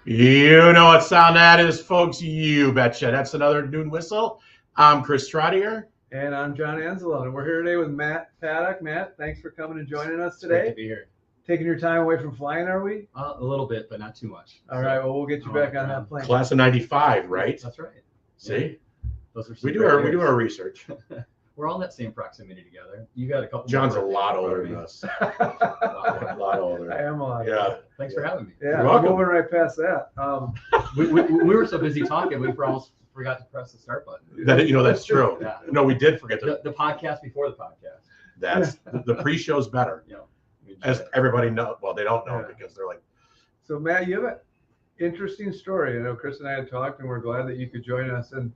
You know what sound that is, folks. You betcha. That's another Noon Whistle. I'm Chris Stradier. And I'm John Anzalone. And we're here today with Matt Paddock. Matt, thanks for coming and joining us It's great today. to be here. Taking your time away from flying, are we? A little bit, but not too much. All right. Well, we'll get you back on that plane. Class of '95, right? That's right. See, Those are we do our research. We're all in that same proximity together. You got a couple. John's a more lot birthdays older before than me. us. A lot older. I am a lot. Yeah. Thanks for having me. Yeah, You're I'm welcome. moving right past that. We were so busy talking, we almost forgot to press the start button. That's true. Yeah. No, we did forget to. The podcast before the podcast. That's the pre-show's better, You know, we enjoy as it. everybody knows. Well, they don't know Yeah. because they're like, So, Matt, you have an interesting story. I know Chris and I had talked, and we're glad that you could join us. And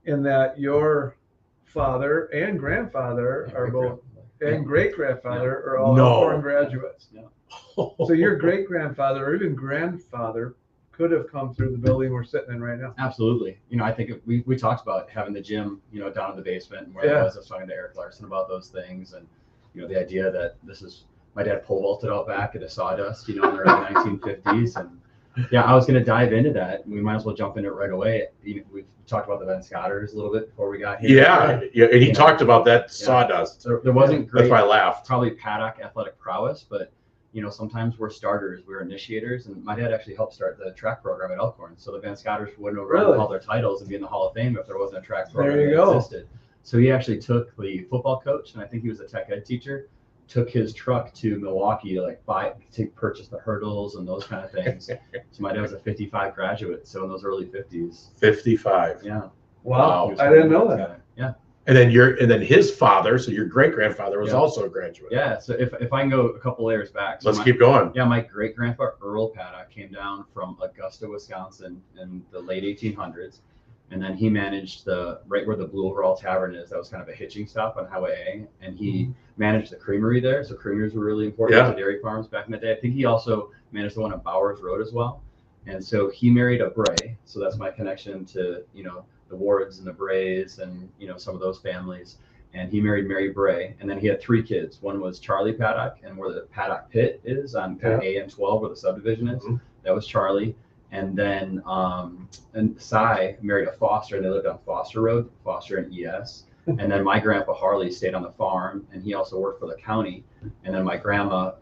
in that your father and grandfather are both, and great-grandfather are all No. Elkhorn graduates. Yeah. So your great-grandfather or even grandfather could have come through the building we're sitting in right now. Absolutely. I think we talked about having the gym, down in the basement and where Yeah. I was talking to Eric Larson about those things. And, the idea that my dad pole vaulted out back at a sawdust, in the early 1950s. And yeah, I was going to dive into that. We might as well jump into it right away. We've talked about the Ben Scotters a little bit before we got here. yeah. And he talked about that sawdust. So there wasn't great, That's why I laughed. probably Paddock athletic prowess, but sometimes we're starters, we're initiators, and my dad actually helped start the track program at Elkhorn. So the Van Scotters wouldn't have Really? run all their titles and be in the Hall of Fame if there wasn't a track program There you that go. existed. So he actually took the football coach, and I think he was a tech ed teacher, took his truck to Milwaukee to purchase the hurdles and those kind of things. So my dad was a 55 graduate, so in those early 50s. 55. Yeah. Wow, Wow. I didn't know that. Yeah. And then his father, so your great grandfather was Yeah. also a graduate. Yeah. So if I can go a couple layers back. So Let's keep going. Yeah, my great grandpa Earl Paddock came down from Augusta, Wisconsin in the late 1800s. And then he managed right where the Blue Overall Tavern is. That was kind of a hitching stop on Highway A. And he managed the creamery there. So creameries were really important Yeah. to dairy farms back in the day. I think he also managed the one on Bowers Road as well. And so he married a Bray. So that's my connection to, the Wards and the Brays and, some of those families. And he married Mary Bray. And then he had 3 kids. One was Charlie Paddock, and where the Paddock Pit is on A and 12, where the subdivision is. Mhm. That was Charlie. And then Cy married a Foster, and they lived on Foster Road, Foster and ES. And then my grandpa Harley stayed on the farm, and he also worked for the county. And then my grandma,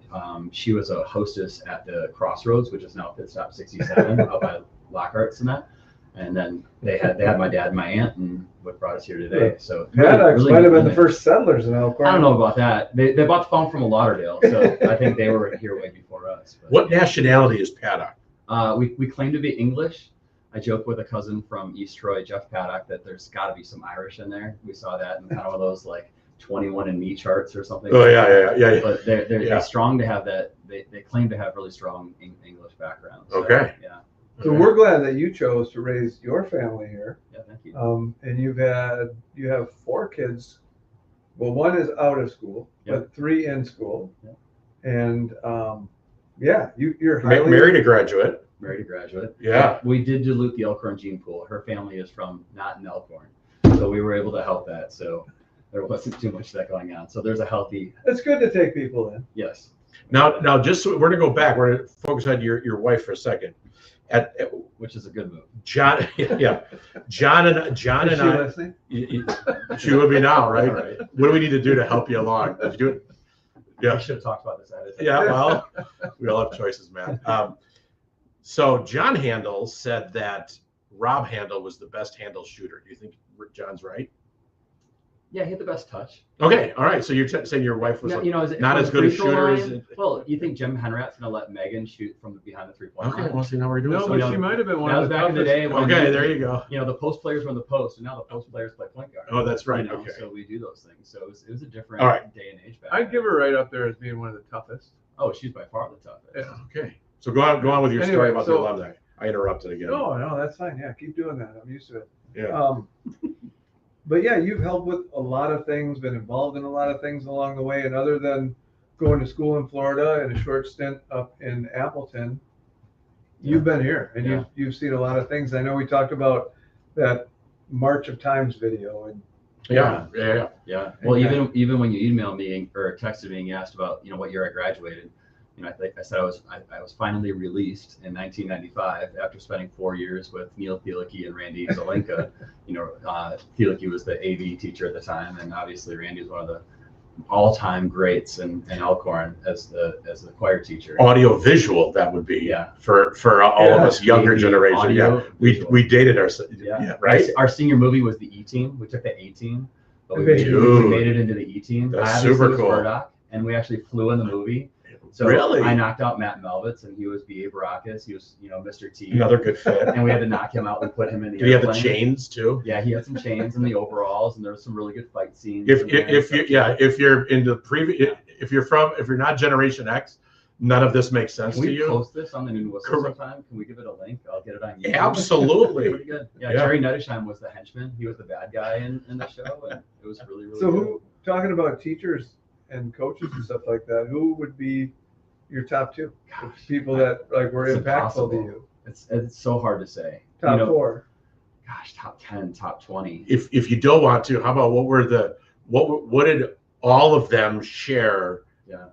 she was a hostess at the Crossroads, which is now Pit Stop 67 up by Lockhart's and that. And then they had my dad and my aunt, and what brought us here today. So Paddocks really might have been the neat. first settlers in Elkhorn. I don't know about that. They bought the farm from a Lauderdale, so I think they were here way before us. But, What nationality is Paddock? we claim to be English. I joke with a cousin from East Troy, Jeff Paddock, that there's got to be some Irish in there. We saw that in kind of one of those 21andMe charts or something. Oh yeah. But they're Yeah. strong to have that. They claim to have really strong English backgrounds. So, Okay. Yeah. So we're glad that you chose to raise your family here. Yeah. Thank you. And you have 4 kids. Well, 1 is out of school, but 3 in school. Yeah. And you're highly Married a graduate. Married a graduate. Yeah. We did dilute the Elkhorn gene pool. Her family is from not in Elkhorn, so we were able to help that. So there wasn't too much of that going on. So there's a healthy It's good to take people in. yes. Now, just so we're gonna go back. We're gonna focus on your wife for a second. At Which is a good move. John, yeah, John and Is she I. listening? She would be now, right? All right. What do we need to do to help you along? Did you do it? I Yeah. should have talked about this ahead of time. Yeah. Well, we all have choices, man. So John Handel said that Rob Handel was the best handle shooter. Do you think John's right? Yeah, he had the best touch. Okay. All right. So you're saying your wife was No, like, is it not from as the good a free throw shooter line? as. Well, you think Jim Henrat's gonna let Megan shoot from behind the 3-point Okay. line? Well, see, now we're doing No, something. but she might have been one That of was the back in the toughest- day when Okay. There you go. the post players were in the post, and now the post players play point guard. Oh, that's right. Okay. So we do those things. So it was a different All right. day and age back I'd then. give her right up there as being one of the toughest. Oh, she's by far the toughest. Yeah. Okay. So go on with your story Anyway, about the so- alumni. I interrupted again. No, that's fine. Yeah, keep doing that. I'm used to it. Yeah. But yeah, you've helped with a lot of things, been involved in a lot of things along the way. And other than going to school in Florida and a short stint up in Appleton, you've been here and Yeah. you've seen a lot of things. I know we talked about that March of Times video, and Yeah. Well, even when you emailed me or texted me and you asked about what year I graduated, You know, I think I said I was finally released in 1995 after spending 4 years with Neil Thielicke and Randy Zelenka. You know, Thielicke was the AV teacher at the time, and obviously Randy is one of the all-time greats in Elkhorn as the choir teacher. Audio visual, that would be, Yeah. For all of us younger AV, generation. audio, Yeah, visual. we dated our, right? Our senior movie was the E-Team. We took the A-Team, but we Dude. made it into the E-Team. That's I obviously super was cool. Murdoch, and we actually flew in the movie. So Really? I knocked out Matt Melvitz, and he was B.A. Baracus. He was, you know, Mr. T. Another good fit. And we had to knock him out and put him in the Did he have the airplane. chains too? Yeah, he had some chains and the overalls, and there was some really good fight scenes. If you're into previous, if you're not Generation X, none of this makes sense Can to we you. post this on the Noon Whistle Correct. sometime? Can we give it a link? I'll get it on YouTube. Absolutely. Pretty good. Yeah, Yeah. Jerry Nettesheim was the henchman. He was the bad guy in the show, and it was really, really So good. who, talking about teachers and coaches and stuff like that, who would be your top two? Gosh, People that like were It's impactful impossible. to you. It's so hard to say. Top You know, four. Gosh, top 10, top 20. If you don't want to, how about what did all of them share? Yeah.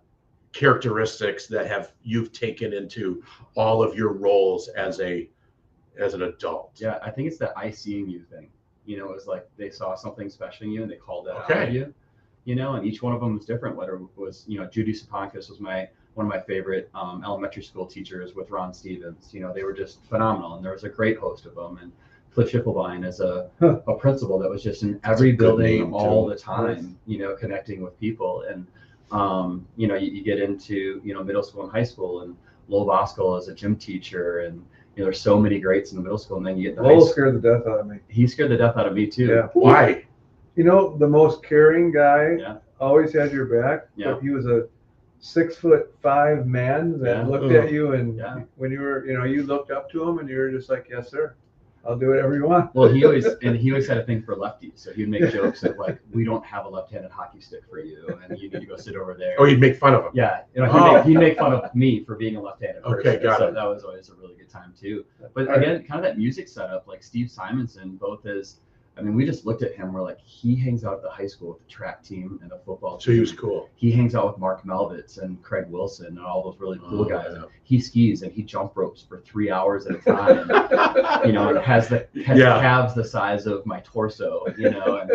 Characteristics that you've taken into all of your roles as an adult. Yeah, I think it's the I seeing you thing. You know, it was like they saw something special in you and they called that out Okay. of you. You know, and each one of them was different. Whether it was, you know, Judy Saponkis was one of my favorite elementary school teachers with Ron Stevens. You know, they were just phenomenal, and there was a great host of them. And Cliff Schiffelbein as a principal that was just in every good building name, all too. the time. You know, connecting with people. And you know, you get into, you know, middle school and high school, and Lowell Voskuil as a gym teacher, and you know, there's so many greats in the middle school, and then you get the high Lowell school. scared the death out of me. He scared the death out of me too. Yeah. Why? You know, the most caring guy, Yeah. always had your back. Yeah. But he was a 6'5" man that Yeah. looked at you, and Yeah. when you were, you know, you looked up to him, and you were just like, "Yes, sir. I'll do whatever you want." Well, he always had a thing for lefties, so he'd make jokes of like, "We don't have a left-handed hockey stick for you, and you need to go sit over there." Oh, you'd make fun of him. Yeah, you know, Oh. he'd make fun of me for being a left-handed person. Okay, got so it. that was always a really good time too. But All right. again, kind of that music setup, like Steve Simonson, both as, I mean, we just looked at him. We're like, he hangs out at the high school with the track team and the football So team. he was cool. He hangs out with Mark Melvitz and Craig Wilson and all those really cool Oh, guys. yeah. And he skis and he jump ropes for 3 hours at a time. You know, and has Yeah. calves the size of my torso. You know, and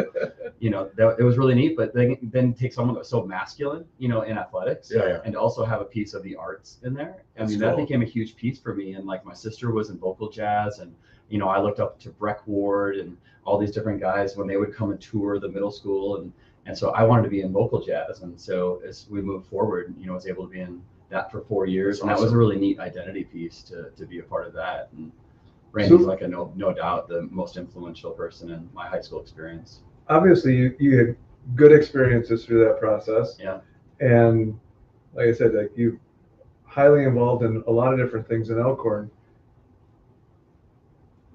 you know, it was really neat. But then take someone that was so masculine, you know, in athletics, Yeah. and also have a piece of the arts in there. I That's mean, that cool. became a huge piece for me. And like my sister was in vocal jazz, and you know, I looked up to Breck Ward and all these different guys when they would come and tour the middle school, and so I wanted to be in vocal jazz. And so as we moved forward, you know, I was able to be in that for 4 years. That's and that was a awesome. really neat identity piece to be a part of that. And Randy's So- like no doubt the most influential person in my high school experience. Obviously, you had good experiences through that process. Yeah. And like I said, like you highly involved in a lot of different things in Elkhorn.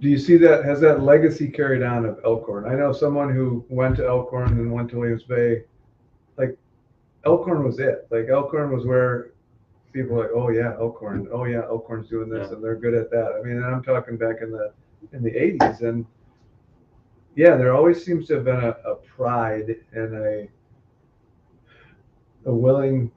Do you see that, has that legacy carried on of Elkhorn? I know someone who went to Elkhorn and went to Williams Bay, like Elkhorn was it. Like Elkhorn was where people were like, oh yeah, Elkhorn's doing this, Yeah. and they're good at that. I mean, and I'm talking back in the 80s, and yeah, there always seems to have been a pride and a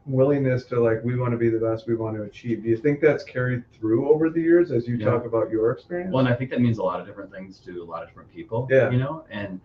willingness to, like, we want to be the best, we want to achieve. Do you think that's carried through over the years as you Yeah. talk about your experience? Well, and I think that means a lot of different things to a lot of different people. Yeah. You know, and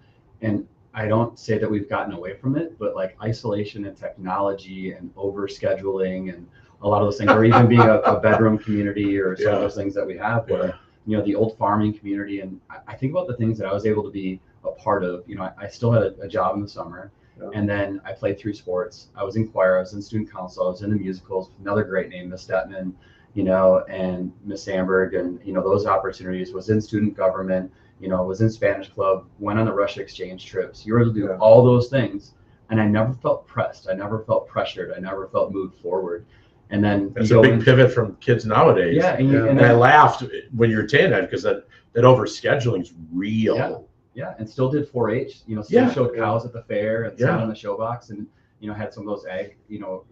I don't say that we've gotten away from it, but like isolation and technology and over scheduling and a lot of those things, or even being a bedroom community, or some of Yeah. those things that we have where, you know, the old farming community. And I think about the things that I was able to be a part of. You know, I still had a job in the summer. Yeah. And then I played through sports. I was in choir, I was in student council, I was in the musicals, another great name, Miss Stetman, you know, and Miss Sandberg, and, you know, those opportunities, was in student government, you know, was in Spanish club, went on the Russia exchange trips. You were able to do Yeah. all those things. And I never felt pressed. I never felt pressured. I never felt moved forward. And then That's you a go big into- pivot from kids nowadays. Yeah. And, Yeah. And I laughed when you were saying that, because that overscheduling is real. Yeah. Yeah, and still did 4-H. You know, still Yeah. showed cows at the fair and sat Yeah. on the show box, and you know, had some of those ag, you know,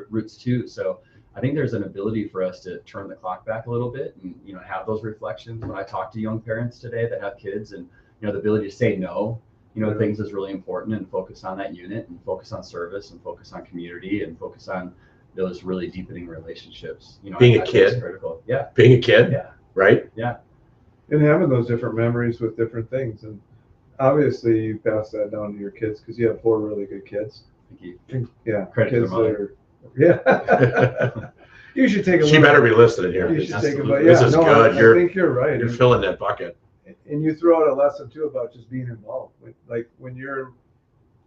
roots too. So I think there's an ability for us to turn the clock back a little bit, and you know, have those reflections. When I talk to young parents today that have kids, and you know, the ability to say no, you know, Yeah. things is really important, and focus on that unit, and focus on service, and focus on community, and focus on those really deepening relationships. Being I a think it's kid. critical. Yeah. Being a kid, Yeah. right? Yeah. And having those different memories with different things. And obviously you pass that down to your kids because you have 4 really good kids. Thank you. Yeah. Credit to kids their that are, yeah. You should take a She better be listening here. You should take a Absolutely. yeah, This is no, good. I think you're right. You're filling that bucket. And you throw out a lesson too about just being involved. Like when you're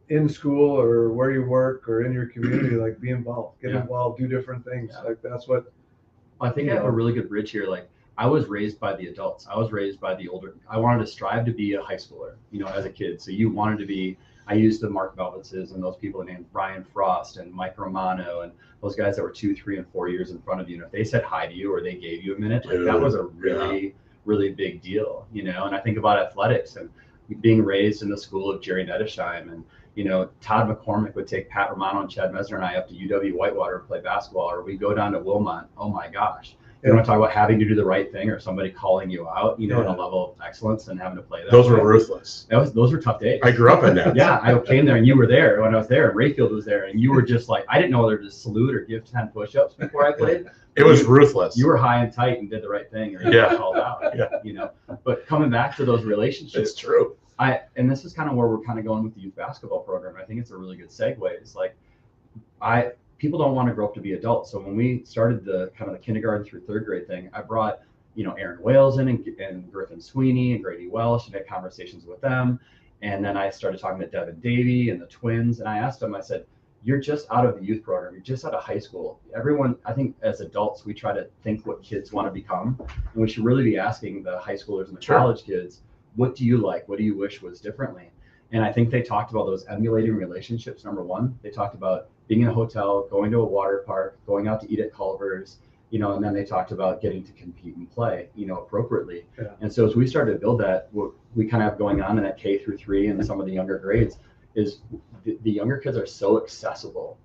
in school or where you work or in your community, like be involved, get involved, do different things. Yeah. Like that's what. I think I have a really good bridge here. Like I was raised by the adults. I was raised by the older. I wanted to strive to be a high schooler, as a kid. So you wanted to be. I used the Mark Velvitzes and those people named Brian Frost and Mike Romano and those guys that were 2, 3, and 4 years in front of you. And if they said hi to you or they gave you a minute, like that was a really, really big deal, And I think about athletics and being raised in the school of Jerry Nettesheim and, Todd McCormick would take Pat Romano and Chad Mesner and I up to UW Whitewater to play basketball, or we go down to Wilmot. Oh my gosh. You want to talk about having to do the right thing or somebody calling you out, in a level of excellence and having to play that. Those were ruthless. Those were tough days. I grew up in that. Yeah, I came there and you were there when I was there. And Rayfield was there and you were just like, I didn't know whether to salute or give 10 push-ups before I played. It was ruthless. You were high and tight and did the right thing, or you got called out. But coming back to those relationships, it's true. And this is kind of where we're kind of going with the youth basketball program. I think it's a really good segue. It's like people don't want to grow up to be adults. So when we started the kind of the kindergarten through 3rd grade thing, I brought, Aaron Wales in and Griffin Sweeney and Grady Welsh and had conversations with them. And then I started talking to Devin Davey and the twins. And I asked them, I said, you're just out of the youth program. You're just out of high school. Everyone, I think as adults, we try to think what kids want to become. And we should really be asking the high schoolers and the college kids, what do you like? What do you wish was differently? And I think they talked about those emulating relationships. Number one, they talked about being in a hotel, going to a water park, going out to eat at Culver's, and then they talked about getting to compete and play, appropriately. Yeah. And so as we started to build that, what we kind of have going on in that K through 3 and some of the younger grades is the younger kids are so accessible,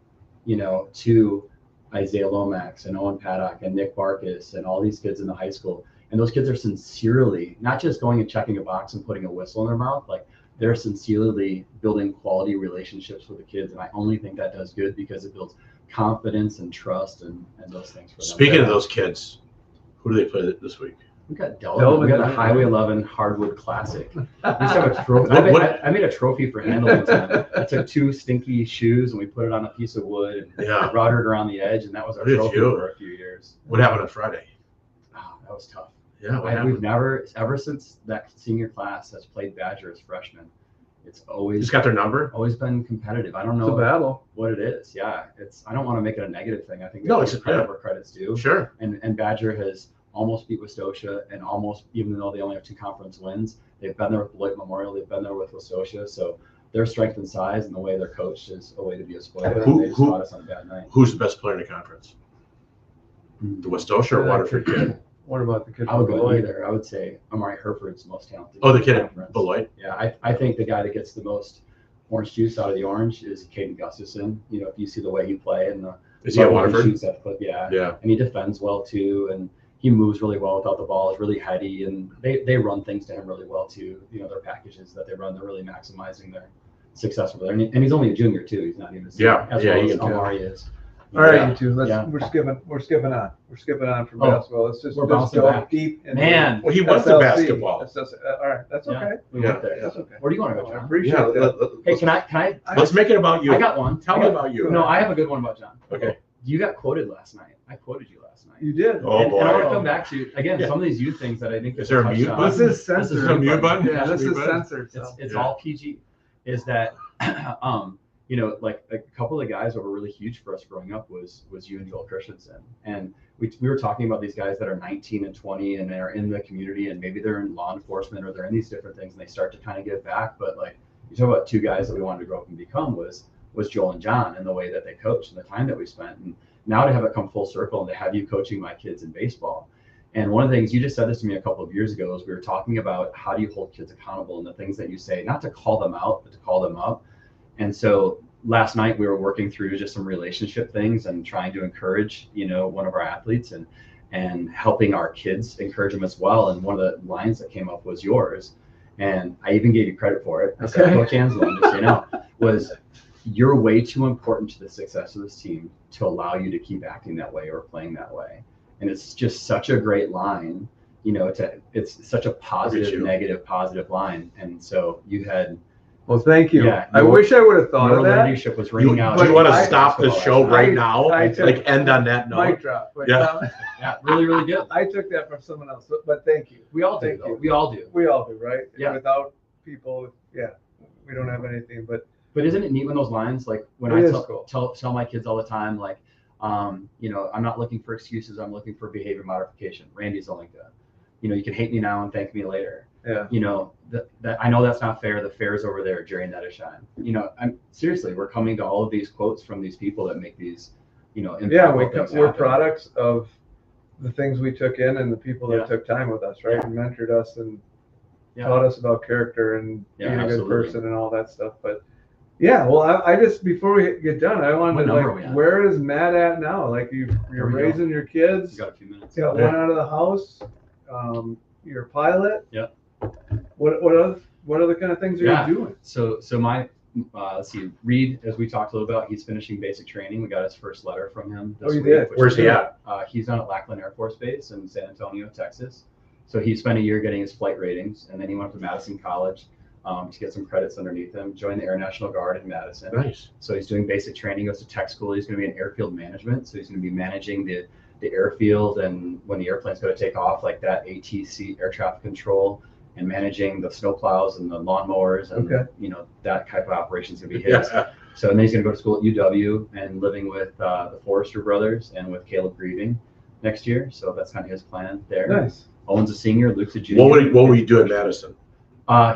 to Isaiah Lomax and Owen Paddock and Nick Barkus and all these kids in the high school. And those kids are sincerely not just going and checking a box and putting a whistle in their mouth, like they're sincerely building quality relationships with the kids. And I only think that does good because it builds confidence and trust and those things for them. Speaking of those kids, who do they play this week? We got Delvin. We got the Highway 11 Hardwood Classic. We just have a trophy. I made a trophy for handling time. I took 2 stinky shoes and we put it on a piece of wood and routed it around the edge, and that was our trophy for a few years. What happened on Friday? Oh, that was tough. Yeah, we've never, ever since that senior class has played Badger as freshmen, it's always just got their number. Always been competitive. I don't know it's a battle. What it is. Yeah, I don't want to make it a negative thing. I think it's credit where credit's due. Sure. And Badger has almost beat Westosha, and almost, even though they only have 2 conference wins, they've been there with Beloit Memorial. They've been there with Westosha. So their strength and size and the way they're coached is a way to be a spoiler. They just caught us on a bad night. Who's the best player in the conference? The Westosha or Waterford kid? What about the kid? I would go either. I would say Amari Herford's most talented. Oh, the kid at Beloit? Yeah, I think the guy that gets the most orange juice out of the orange is Caden Gustafson. If you see the way he play and the is he at Waterford? Yeah. And he defends well too, and he moves really well without the ball. Is really heady, and they run things to him really well too. Their packages that they run, they're really maximizing their success over there. And he's only a junior too. He's not even as well as Amari is. All right, you two. We're skipping on. We're skipping on from basketball. Let's go back. Deep. Man, well, he went to basketball. All right, that's okay. We went there. That's okay. Where do you want to go, John? I appreciate that. Hey, can I? Let's make it about you. I got one. Tell me about you. No, I have a good one about John. Okay. You got quoted last night. I quoted you last night. You did. Oh boy. And I want to come back to again some of these youth things that I think is there a mute button? This is censored. Is there a mute button? Yeah, this is censored. It's all PG. Is that like a couple of the guys that were really huge for us growing up was you and Joel Christensen. And we were talking about these guys that are 19 and 20 and they're in the community and maybe they're in law enforcement or they're in these different things and they start to kind of give back. But like you talk about 2 guys that we wanted to grow up and become was Joel and John and the way that they coached and the time that we spent. And now to have it come full circle and to have you coaching my kids in baseball. And one of the things you just said this to me a couple of years ago is we were talking about how do you hold kids accountable and the things that you say, not to call them out, but to call them up. And so last night we were working through just some relationship things and trying to encourage, one of our athletes and helping our kids encourage them as well. And one of the lines that came up was yours. And I even gave you credit for it. I said, Coach Anselm, just so you know, was you're way too important to the success of this team to allow you to keep acting that way or playing that way. And it's just such a great line, it's such a positive, negative, positive line. And so you had. Well, thank you. Yeah, I wish I would have thought your of that. leadership was ringing out. Do you want to I- stop the show right now? I Like end on that note? Mic drop. But, Yeah. Yeah, really, really good. I took that from someone else, but thank you. We all do, Thank though. you. We all do. We all do, right? Yeah. Without people, we don't have anything. But But isn't it neat when those lines, like when It I is tell, cool. tell my kids all the time, like, I'm not looking for excuses. I'm looking for behavior modification. Randy's like that. You can hate me now and thank me later. yeah, That I know that's not fair. The fair is over there, Jerry and Nedishine. I'm seriously, we're coming to all of these quotes from these people that make these, impactful things we're happen. products of the things we took in and the people that Yeah. took time with us, right? And mentored us and Yeah. taught us about character and Yeah, being a good absolutely. person and all that stuff. But yeah, well, I just before we get done, I wanted What to number are we like, at? where is Matt at now? Like you're There we go. raising your You kids, got a few minutes. got Yeah. one out of the house, you're a pilot. Yep. What other kind of things are Yeah. you doing? So my let's see, Reed, as we talked a little about, he's finishing basic training. We got his first letter from him this Oh, you week, did? which Where's is he good. at? He's on at Lackland Air Force Base in San Antonio, Texas. So he spent a year getting his flight ratings, and then he went to Madison College to get some credits underneath him. Joined the Air National Guard in Madison. Nice. So he's doing basic training. Goes to tech school. He's going to be in airfield management. So he's going to be managing the airfield, and when the airplane's going to take off, like that ATC, air traffic control, and managing the snowplows and the lawnmowers, and Okay. that type of operations going to be his. Yeah. So and then he's going to go to school at UW and living with the Forrester brothers and with Caleb Grieving next year. So that's kind of his plan there. Nice. Owen's a senior, Luke's a junior. What will you do in Madison?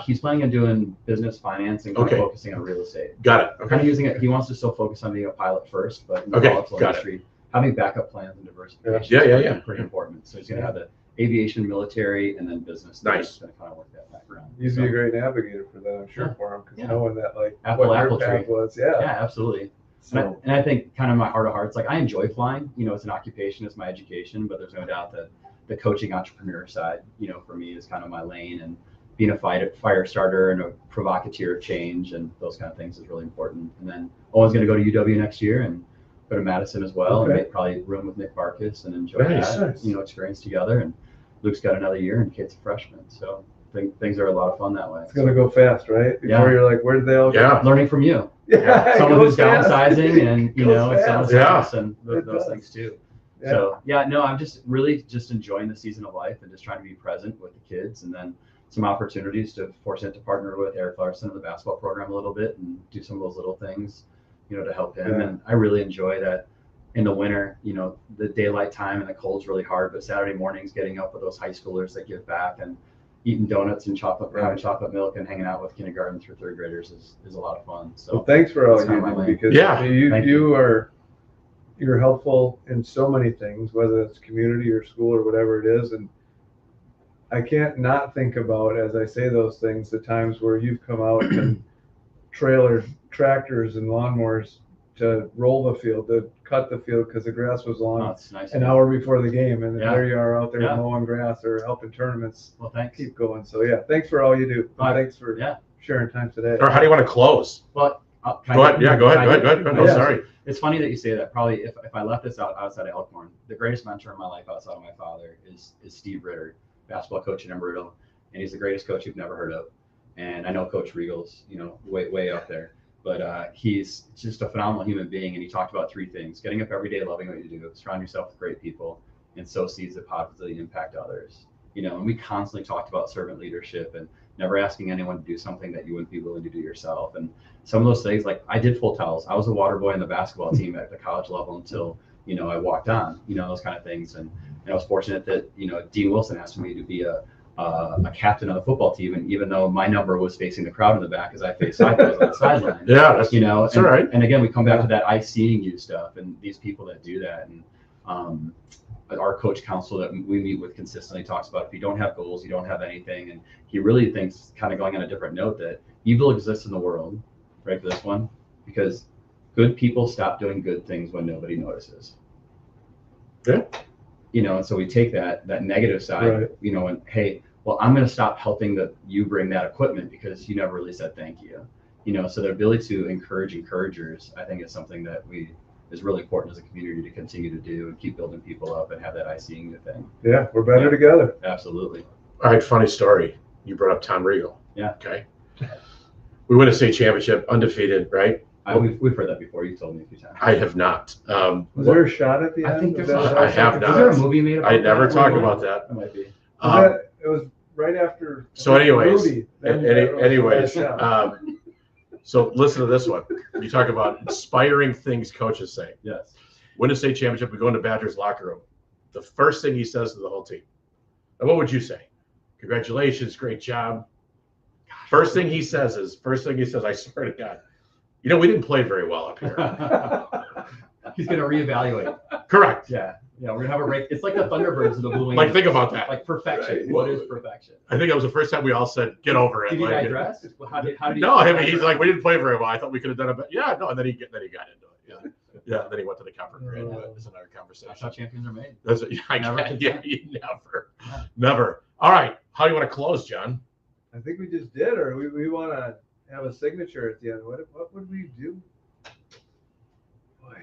He's planning on doing business, finance, and kind Okay. of focusing on real estate. Got it. Kind of Okay. using it. He wants to still focus on being a pilot first, but in the Okay, volatile got it. industry, having backup plans and diversification Yeah, is yeah, pretty important. So he's going to have the aviation, military, and then business. Nice. He's going to kind of work that background. You'd So, be a great navigator for that, I'm sure, Yeah. for him, because Yeah. knowing that, like, Apple what your tree. path was, yeah. yeah, absolutely. So, And I think kind of my heart of hearts, like I enjoy flying, it's an occupation, it's my education, but there's no doubt that the coaching entrepreneur side, for me is kind of my lane, and being a fire starter and a provocateur of change and those kind of things is really important. And then Owen's going to go to UW next year and go to Madison as well, and Okay. make probably room with Nick Barkus and enjoy Nice. that, Nice. experience together. And Luke's got another year and Kate's a freshman. So things are a lot of fun that way. it's gonna go fast, right? Before Yeah. you're like, where did they all go? Yeah. Learning from you. Yeah, it Someone goes who's fast. downsizing and, It goes it's fast. downsizing and It those does. things too. Yeah. So no, I'm just really just enjoying the season of life and just trying to be present with the kids, and then some opportunities to fortunate to partner with Eric Larson of the basketball program a little bit and do some of those little things, to help him. Yeah. And I really enjoy that in the winter, the daylight time and the cold's really hard, but Saturday mornings getting up with those high schoolers that give back and eating donuts and having chocolate milk and hanging out with kindergarten through third graders is a lot of fun. So Well, thanks for all That's you kinda my do, lane. because Yeah. Thank you. you're helpful in so many things, whether it's community or school or whatever it is. And I can't not think about, as I say those things, the times where you've come out and tractors and lawnmowers to roll the field, to cut the field because the grass was long it's nice. an hour before the game, and Yeah. there you are out there Yeah. mowing grass or helping tournaments Well, thanks. keep going. So yeah, thanks for all you do. Bye. Thanks for Yeah. sharing time today. Or how do you want to close? Well, Go ahead. Yeah, go ahead. Go ahead. Oh, Yeah. sorry. It's funny that you say that. Probably if I left this outside of Elkhorn, the greatest mentor in my life outside of my father is Steve Ritter, basketball coach in Embry Riddle, and he's the greatest coach you've never heard of. And I know Coach Regal's, way up there, but he's just a phenomenal human being. And he talked about three things: getting up every day, loving what you do, surround yourself with great people, and sow seeds that positively impact others. And we constantly talked about servant leadership and never asking anyone to do something that you wouldn't be willing to do yourself. And some of those things, like I did full towels. I was a water boy on the basketball team at the college level until, I walked on, those kind of things. And I was fortunate that, Dean Wilson asked me to be a captain of the football team. And even though my number was facing the crowd in the back as I faced sideways on the sideline, Yeah, that's and, all right. And again, we come back to that I seeing you stuff and these people that do that. And our coach council that we meet with consistently talks about if you don't have goals, you don't have anything. And he really thinks, kind of going on a different note, that evil exists in the world, right, for this one, because good people stop doing good things when nobody notices. Yeah. And so we take that negative side, Right. And hey, well, I'm going to stop helping you bring that equipment because you never really said thank you. So the ability to encourage encouragers, I think, is something that is really important as a community to continue to do and keep building people up and have that I seeing you thing. Yeah, we're better together. Absolutely. All right, funny story. You brought up Tom Regal. Yeah. Okay. We win a state championship, undefeated, right? We've heard that before. You've told me a few times. I have not. Was there a shot at the end? I think there's I have Is not. there a movie made about I never that? talk about that. It might be. It was right after. So anyways, Rudy, then that was anyways, the last shot. so listen to this one. You talk about inspiring things coaches say. Yes. Win a state championship, we go into Badgers locker room. The first thing he says to the whole team. And what would you say? Congratulations, great job. First thing he says, I swear to God, we didn't play very well up here. He's going to reevaluate. Correct. Yeah. Yeah, we're going to have a break. It's like the Thunderbirds of the Blue Wings. Like, think about that. Like perfection. Right. What is perfection? I think that was the first time we all said, get over it. Did he Like, digress? How did no, he he's like, we didn't play very well. I thought we could have done it better. Yeah, no, and then he got into it. Yeah. Yeah, then he went to the conference. Right? That's another conversation. That's how champions are made. That's what, never. All right. How do you want to close, John? I think we just did, or we want to have a signature at the end. What would we do? Boy,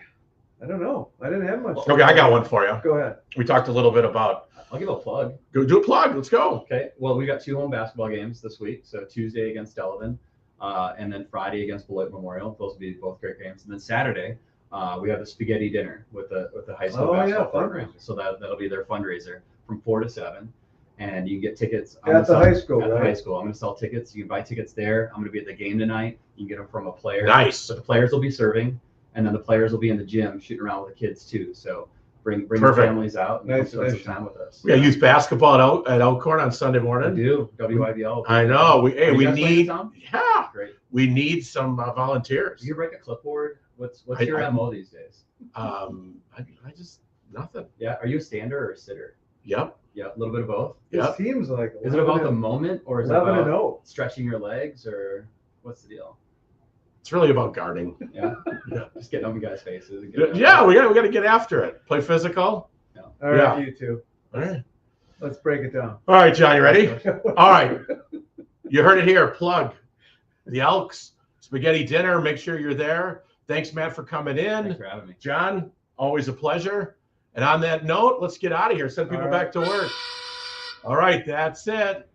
I don't know. I didn't have much. Okay, I got one for you. Go ahead. We talked a little bit about. I'll give a plug. Go do a plug. Let's go. Okay. Well, we got 2 home basketball games this week. So Tuesday against Delavan, and then Friday against Beloit Memorial. Those will be both great games. And then Saturday, we have a spaghetti dinner with the high school basketball program. So that'll be their fundraiser from 4 to 7. And you can get tickets at the high school. At the high school, I'm going to sell tickets. You can buy tickets there. I'm going to be at the game tonight. You can get them from a player. Nice. But the players will be serving, and then the players will be in the gym shooting around with the kids too. So bring your Perfect. families out and Nice, spend some time with us. We got youth basketball at Elkhorn on Sunday I morning. do. WIBL. I know. We Are you guys need. playing, Tom? Yeah. Great. We need some volunteers. Do you break a clipboard? What's I- your I- MO these days? I just nothing. Yeah. Are you a stander or a sitter? Yep. Yeah, a little bit of both. Yeah. It seems like. Is it about the moment, or is it 11 and about 0. stretching your legs, or what's the deal? It's really about guarding. Yeah. Yeah. Just getting on you guys' faces. And getting Yeah, we got to get after it. Play physical. All right, Yeah. you two. All right. Let's break it down. All right, John, you ready? All right. You heard it here. Plug the Elks spaghetti dinner. Make sure you're there. Thanks, Matt, for coming in. Thanks for having me. John, always a pleasure. And on that note, let's get out of here. Send people All right. back to work. All right, that's it.